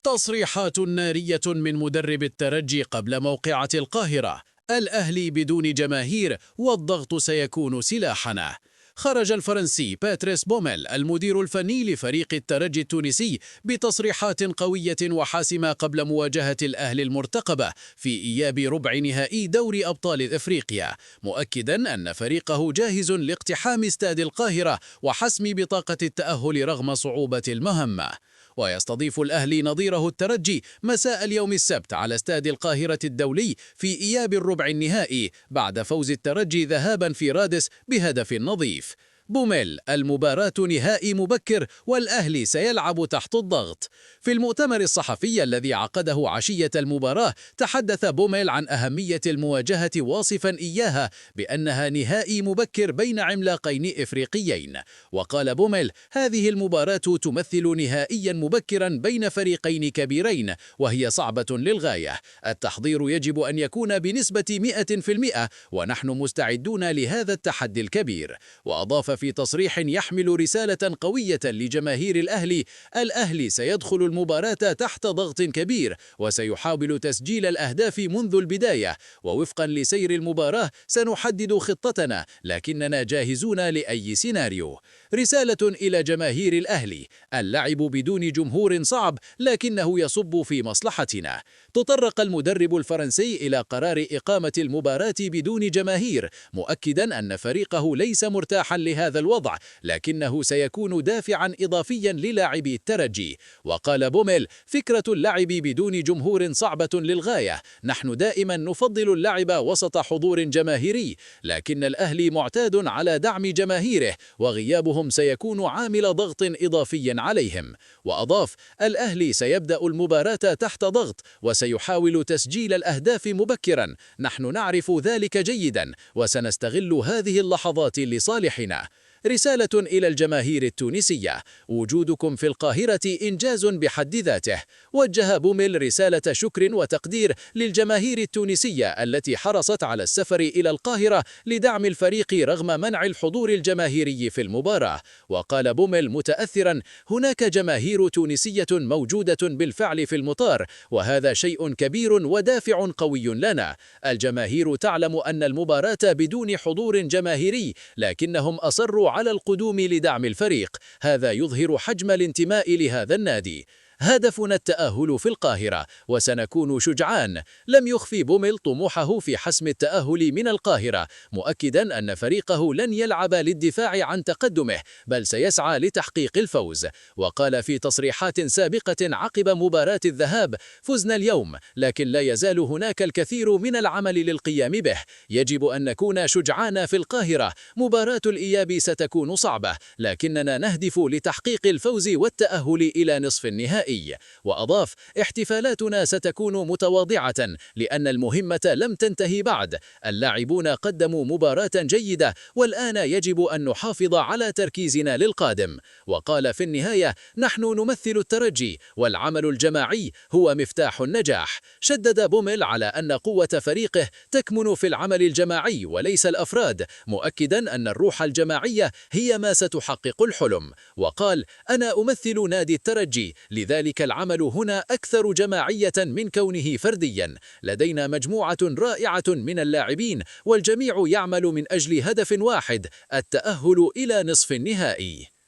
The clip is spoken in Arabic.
تصريحات نارية من مدرب الترجي قبل موقعة القاهرة: الأهلي بدون جماهير والضغط سيكون سلاحنا. خرج الفرنسي باتريس بوميل المدير الفني لفريق الترجي التونسي بتصريحات قوية وحاسمة قبل مواجهة الأهلي المرتقبة في إياب ربع نهائي دوري أبطال إفريقيا، مؤكدا أن فريقه جاهز لاقتحام استاد القاهرة وحسم بطاقة التأهل رغم صعوبة المهمة. ويستضيف الأهلي نظيره الترجي مساء اليوم السبت على استاد القاهرة الدولي في إياب الربع النهائي بعد فوز الترجي ذهابا في رادس بهدف نظيف. بوميل: المباراة نهائي مبكر والأهلي سيلعب تحت الضغط. في المؤتمر الصحفي الذي عقده عشية المباراة تحدث بوميل عن أهمية المواجهة واصفا إياها بأنها نهائي مبكر بين عملاقين إفريقيين. وقال بوميل: هذه المباراة تمثل نهائيا مبكرا بين فريقين كبيرين وهي صعبة للغاية. التحضير يجب أن يكون بنسبة 100% ونحن مستعدون لهذا التحدي الكبير. وأضاف في تصريح يحمل رسالة قوية لجماهير الأهلي: الأهلي سيدخل المباراة تحت ضغط كبير وسيحاول تسجيل الأهداف منذ البداية، ووفقا لسير المباراة سنحدد خطتنا لكننا جاهزون لأي سيناريو. رسالة إلى جماهير الأهلي: اللعب بدون جمهور صعب لكنه يصب في مصلحتنا. تطرق المدرب الفرنسي إلى قرار إقامة المباراة بدون جماهير، مؤكدا أن فريقه ليس مرتاحا لهذا الوضع لكنه سيكون دافعا إضافيا للاعبي الترجي. وقال بوميل: فكرة اللعب بدون جمهور صعبة للغاية، نحن دائما نفضل اللعب وسط حضور جماهيري لكن الأهلي معتاد على دعم جماهيره وغيابهم سيكون عامل ضغط إضافي عليهم. وأضاف: الأهلي سيبدأ المباراة تحت ضغط وسيحاول تسجيل الأهداف مبكرا، نحن نعرف ذلك جيدا وسنستغل هذه اللحظات لصالحنا. رسالة إلى الجماهير التونسية: وجودكم في القاهرة إنجاز بحد ذاته. وجه بوميل رسالة شكر وتقدير للجماهير التونسية التي حرصت على السفر إلى القاهرة لدعم الفريق رغم منع الحضور الجماهيري في المباراة. وقال بوميل متأثرا: هناك جماهير تونسية موجودة بالفعل في المطار وهذا شيء كبير ودافع قوي لنا. الجماهير تعلم أن المباراة بدون حضور جماهيري لكنهم أصروا على القدوم لدعم الفريق، هذا يظهر حجم الانتماء لهذا النادي. هدفنا التأهل في القاهرة وسنكون شجعان. لم يخفي بوميل طموحه في حسم التأهل من القاهرة، مؤكدا أن فريقه لن يلعب للدفاع عن تقدمه بل سيسعى لتحقيق الفوز. وقال في تصريحات سابقة عقب مباراة الذهاب: فزنا اليوم لكن لا يزال هناك الكثير من العمل للقيام به، يجب أن نكون شجعان في القاهرة، مباراة الإياب ستكون صعبة لكننا نهدف لتحقيق الفوز والتأهل إلى نصف النهائي. وأضاف: احتفالاتنا ستكون متواضعة لأن المهمة لم تنتهي بعد، اللاعبون قدموا مباراة جيدة والآن يجب أن نحافظ على تركيزنا للقادم. وقال في النهاية: نحن نمثل الترجي والعمل الجماعي هو مفتاح النجاح. شدد بوميل على أن قوة فريقه تكمن في العمل الجماعي وليس الأفراد، مؤكدا أن الروح الجماعية هي ما ستحقق الحلم. وقال: أنا أمثل نادي الترجي لذلك العمل هنا أكثر جماعية من كونه فرديا، لدينا مجموعة رائعة من اللاعبين والجميع يعمل من أجل هدف واحد: التأهل إلى نصف النهائي.